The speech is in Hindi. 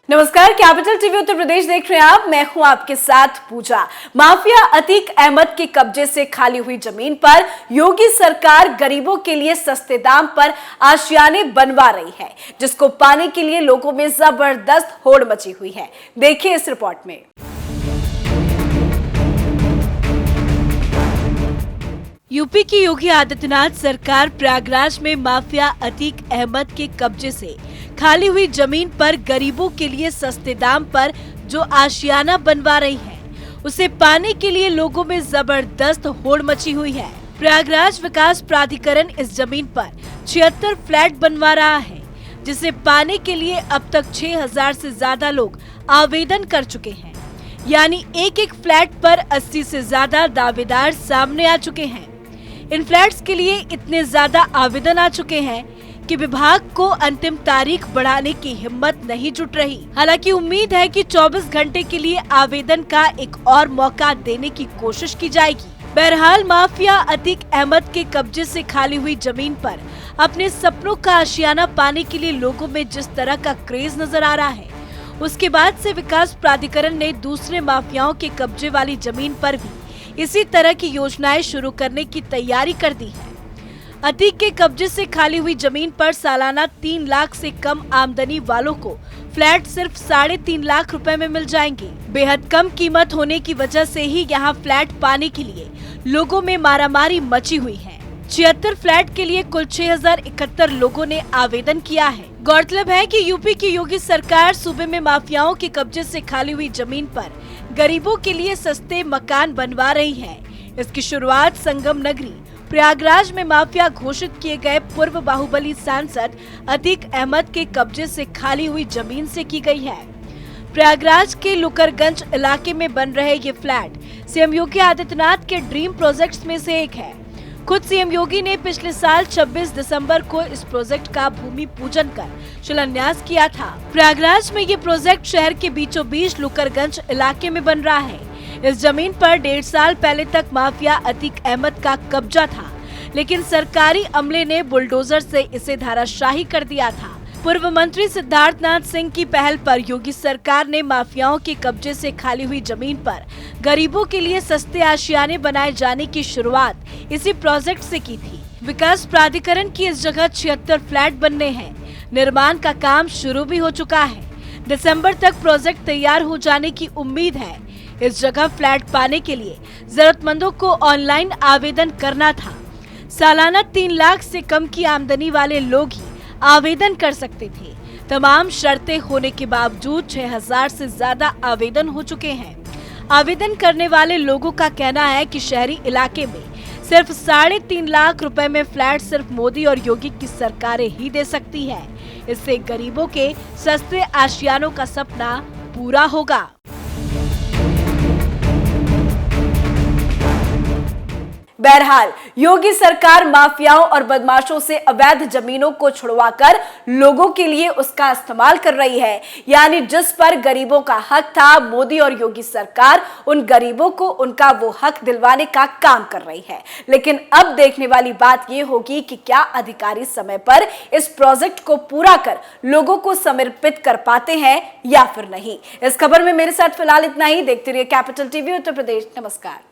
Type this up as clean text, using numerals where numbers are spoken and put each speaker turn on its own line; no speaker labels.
नमस्कार, कैपिटल टीवी उत्तर प्रदेश देख रहे हैं आप। मैं हूं आपके साथ पूजा। माफिया अतीक अहमद के कब्जे से खाली हुई जमीन पर योगी सरकार गरीबों के लिए सस्ते दाम पर आशियाने बनवा रही है, जिसको पाने के लिए लोगों में जबरदस्त होड़ मची हुई है। देखिए इस रिपोर्ट में।
यूपी की योगी आदित्यनाथ सरकार प्रयागराज में माफिया अतीक अहमद के कब्जे से खाली हुई जमीन पर गरीबों के लिए सस्ते दाम पर जो आशियाना बनवा रही है, उसे पाने के लिए लोगों में जबरदस्त होड़ मची हुई है। प्रयागराज विकास प्राधिकरण इस जमीन पर 76 फ्लैट बनवा रहा है, जिसे पाने के लिए अब तक 6000 से ज्यादा लोग आवेदन कर चुके हैं। यानी एक एक फ्लैट पर 80 से ज्यादा दावेदार सामने आ चुके हैं। इन फ्लैट्स के लिए इतने ज्यादा आवेदन आ चुके हैं कि विभाग को अंतिम तारीख बढ़ाने की हिम्मत नहीं जुट रही। हालांकि उम्मीद है कि 24 घंटे के लिए आवेदन का एक और मौका देने की कोशिश की जाएगी। बहरहाल माफिया अतीक अहमद के कब्जे से खाली हुई जमीन पर अपने सपनों का आशियाना पाने के लिए लोगों में जिस तरह का क्रेज नजर आ रहा है, उसके बाद से विकास प्राधिकरण ने दूसरे माफियाओं के कब्जे वाली जमीन पर भी इसी तरह की योजनाएं शुरू करने की तैयारी कर दी है। अतीक के कब्जे से खाली हुई जमीन पर सालाना 3 लाख से कम आमदनी वालों को फ्लैट सिर्फ 3.5 लाख रुपए में मिल जाएंगे। बेहद कम कीमत होने की वजह से ही यहाँ फ्लैट पाने के लिए लोगों में मारामारी मची हुई है। 76 फ्लैट के लिए कुल 6071 लोगों ने आवेदन किया है। गौरतलब है कि यूपी की योगी सरकार सूबे में माफियाओं के कब्जे से खाली हुई जमीन पर गरीबों के लिए सस्ते मकान बनवा रही है। इसकी शुरुआत संगम नगरी प्रयागराज में माफिया घोषित किए गए पूर्व बाहुबली सांसद अतीक अहमद के कब्जे से खाली हुई जमीन से की गई है। प्रयागराज के लुकरगंज इलाके में बन रहे ये फ्लैट सीएम योगी आदित्यनाथ के ड्रीम प्रोजेक्ट्स में से एक है। खुद सीएम योगी ने पिछले साल 26 दिसंबर को इस प्रोजेक्ट का भूमि पूजन कर शिलान्यास किया था। प्रयागराज में ये प्रोजेक्ट शहर के बीचों बीच लुकरगंज इलाके में बन रहा है। इस जमीन पर 1.5 साल पहले तक माफिया अतीक अहमद का कब्जा था, लेकिन सरकारी अमले ने बुलडोजर से इसे धराशायी कर दिया था। पूर्व मंत्री सिद्धार्थनाथ सिंह की पहल पर योगी सरकार ने माफियाओं के कब्जे से खाली हुई जमीन पर गरीबों के लिए सस्ते आशियाने बनाए जाने की शुरुआत इसी प्रोजेक्ट से की थी। विकास प्राधिकरण की इस जगह 76 फ्लैट बनने हैं। निर्माण का काम शुरू भी हो चुका है। दिसंबर तक प्रोजेक्ट तैयार हो जाने की उम्मीद है। इस जगह फ्लैट पाने के लिए जरूरतमंदों को ऑनलाइन आवेदन करना था। सालाना 3 लाख से कम की आमदनी वाले लोग ही आवेदन कर सकते थे। तमाम शर्तें होने के बावजूद 6000 से ज्यादा आवेदन हो चुके हैं। आवेदन करने वाले लोगों का कहना है कि शहरी इलाके में सिर्फ 3.5 लाख रुपए में फ्लैट सिर्फ मोदी और योगी की सरकारें ही दे सकती है। इससे गरीबों के सस्ते आशियानों का सपना पूरा होगा।
बहरहाल योगी सरकार माफियाओं और बदमाशों से अवैध जमीनों को छुड़वाकर लोगों के लिए उसका इस्तेमाल कर रही है। यानी जिस पर गरीबों का हक था, मोदी और योगी सरकार उन गरीबों को उनका वो हक दिलवाने का काम कर रही है। लेकिन अब देखने वाली बात ये होगी कि क्या अधिकारी समय पर इस प्रोजेक्ट को पूरा कर लोगों को समर्पित कर पाते हैं या फिर नहीं। इस खबर में मेरे साथ फिलहाल इतना ही। देखते रहिए कैपिटल टीवी उत्तर प्रदेश। नमस्कार।